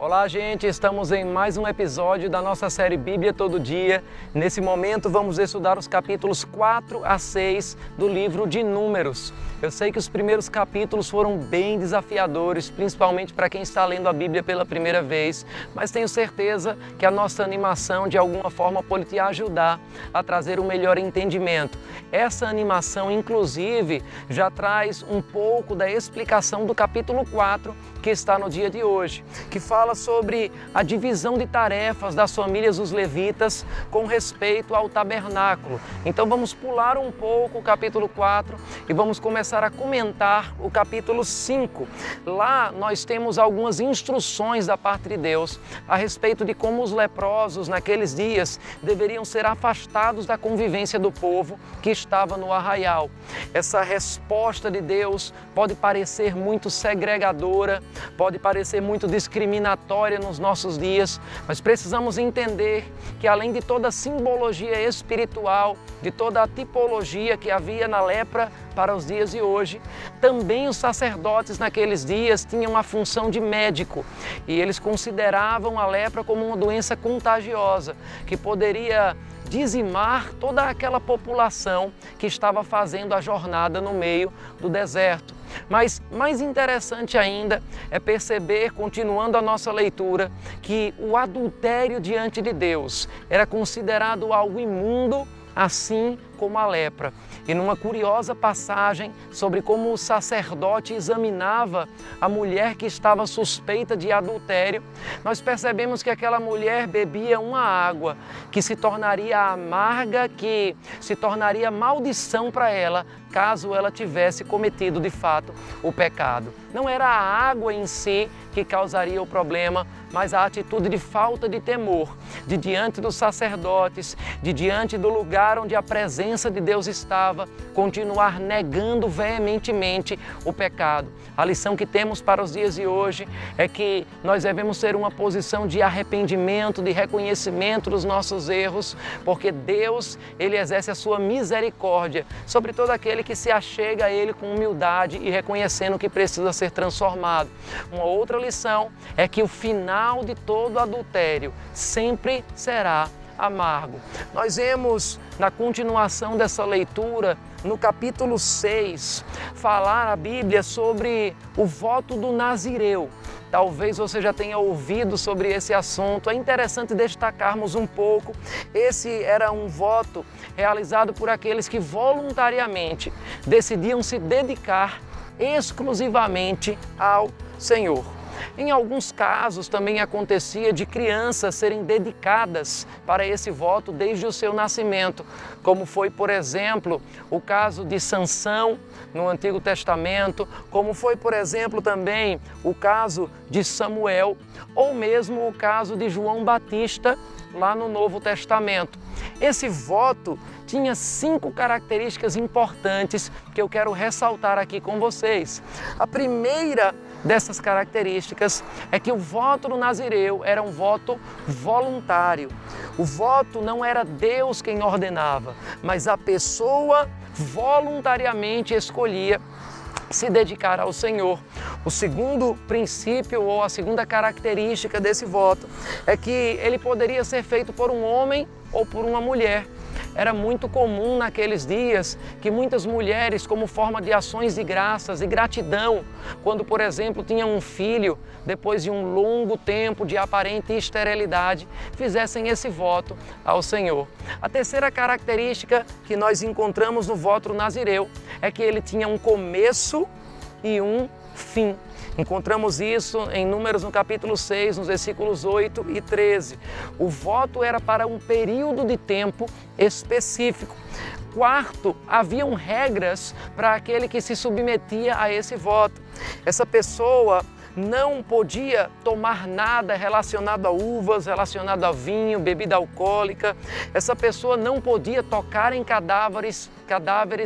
Olá, gente! Estamos em mais um episódio da nossa série Bíblia Todo Dia. Nesse momento vamos estudar os capítulos 4 a 6 do livro de Números. Eu sei que os primeiros capítulos foram bem desafiadores, principalmente para quem está lendo a Bíblia pela primeira vez, mas tenho certeza que a nossa animação de alguma forma pode te ajudar a trazer um melhor entendimento. Essa animação, inclusive, já traz um pouco da explicação do capítulo 4, que está no dia de hoje, que fala sobre a divisão de tarefas das famílias dos levitas com respeito ao tabernáculo. Então vamos pular um pouco o capítulo 4 e vamos começar a comentar o capítulo 5. Lá nós temos algumas instruções da parte de Deus a respeito de como os leprosos naqueles dias deveriam ser afastados da convivência do povo que estava no arraial. Essa resposta de Deus pode parecer muito segregadora, pode parecer muito discriminatória nos nossos dias, mas precisamos entender que além de toda a simbologia espiritual, de toda a tipologia que havia na lepra para os dias de hoje, também os sacerdotes naqueles dias tinham a função de médico e eles consideravam a lepra como uma doença contagiosa que poderia dizimar toda aquela população que estava fazendo a jornada no meio do deserto. Mas mais interessante ainda é perceber, continuando a nossa leitura, que o adultério diante de Deus era considerado algo imundo, assim como a lepra. E numa curiosa passagem sobre como o sacerdote examinava a mulher que estava suspeita de adultério, nós percebemos que aquela mulher bebia uma água que se tornaria amarga, que se tornaria maldição para ela, caso ela tivesse cometido de fato o pecado. Não era a água em si que causaria o problema, mas a atitude de falta de temor, de diante dos sacerdotes, de diante do lugar onde a presença de Deus estava, continuar negando veementemente o pecado. A lição que temos para os dias de hoje é que nós devemos ter uma posição de arrependimento, de reconhecimento dos nossos erros, porque Deus, Ele exerce a sua misericórdia sobre todo aquele que se achega a Ele com humildade e reconhecendo que precisa ser transformado. Uma outra lição é que o final de todo adultério sempre será amargo. Nós vemos na continuação dessa leitura, no capítulo 6, falar a Bíblia sobre o voto do Nazireu. Talvez você já tenha ouvido sobre esse assunto. É interessante destacarmos um pouco. Esse era um voto realizado por aqueles que voluntariamente decidiam se dedicar exclusivamente ao Senhor. Em alguns casos também acontecia de crianças serem dedicadas para esse voto desde o seu nascimento, como foi, por exemplo, o caso de Sansão no Antigo Testamento, como foi, por exemplo, também o caso de Samuel, ou mesmo o caso de João Batista lá no Novo Testamento. Esse voto tinha 5 características importantes que eu quero ressaltar aqui com vocês. A primeira dessas características é que o voto do Nazireu era um voto voluntário. O voto não era Deus quem ordenava, mas a pessoa voluntariamente escolhia se dedicar ao Senhor. O segundo princípio ou a segunda característica desse voto é que ele poderia ser feito por um homem ou por uma mulher. Era muito comum naqueles dias que muitas mulheres, como forma de ações de graças e gratidão, quando, por exemplo, tinham um filho, depois de um longo tempo de aparente esterilidade, fizessem esse voto ao Senhor. A terceira característica que nós encontramos no voto do Nazireu é que ele tinha um começo e um fim. Encontramos isso em Números no capítulo 6, nos versículos 8 e 13. O voto era para um período de tempo específico. Quarto, haviam regras para aquele que se submetia a esse voto. Essa pessoa não podia tomar nada relacionado a uvas, relacionado a vinho, bebida alcoólica. Essa pessoa não podia tocar em cadáveres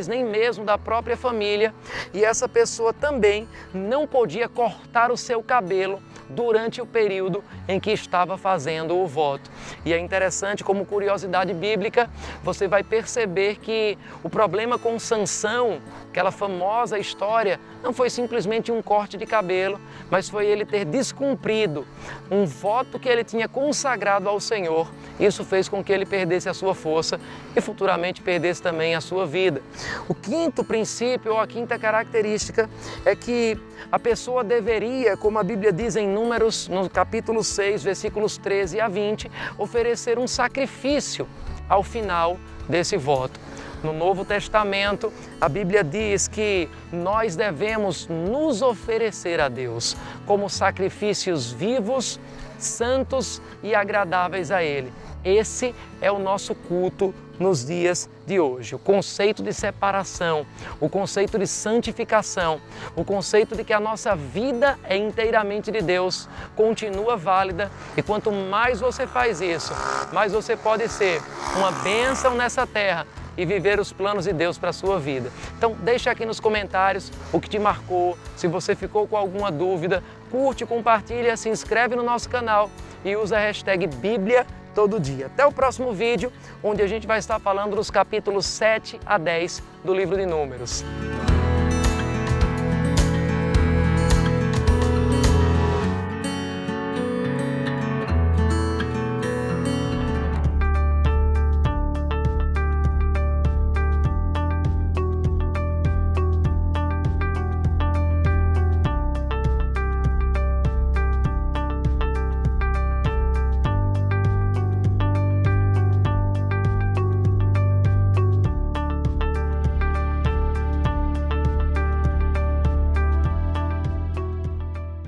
nem mesmo da própria família. E essa pessoa também não podia cortar o seu cabelo durante o período em que estava fazendo o voto. E é interessante, como curiosidade bíblica, você vai perceber que o problema com Sansão, aquela famosa história, não foi simplesmente um corte de cabelo, mas foi ele ter descumprido um voto que ele tinha consagrado ao Senhor. Isso fez com que ele perdesse a sua força e futuramente perdesse também a sua vida. O quinto princípio, ou a quinta característica, é que a pessoa deveria, como a Bíblia diz em Números, no capítulo 6, versículos 13 a 20, oferecer um sacrifício ao final desse voto. No Novo Testamento, a Bíblia diz que nós devemos nos oferecer a Deus como sacrifícios vivos, santos e agradáveis a Ele. Esse é o nosso culto nos dias de hoje. O conceito de separação, o conceito de santificação, o conceito de que a nossa vida é inteiramente de Deus, continua válida, e quanto mais você faz isso, mais você pode ser uma bênção nessa terra e viver os planos de Deus para a sua vida. Então deixa aqui nos comentários o que te marcou, se você ficou com alguma dúvida, curte, compartilha, se inscreve no nosso canal e usa a hashtag Bíblia Todo Dia. Até o próximo vídeo, onde a gente vai estar falando dos capítulos 7 a 10 do livro de Números.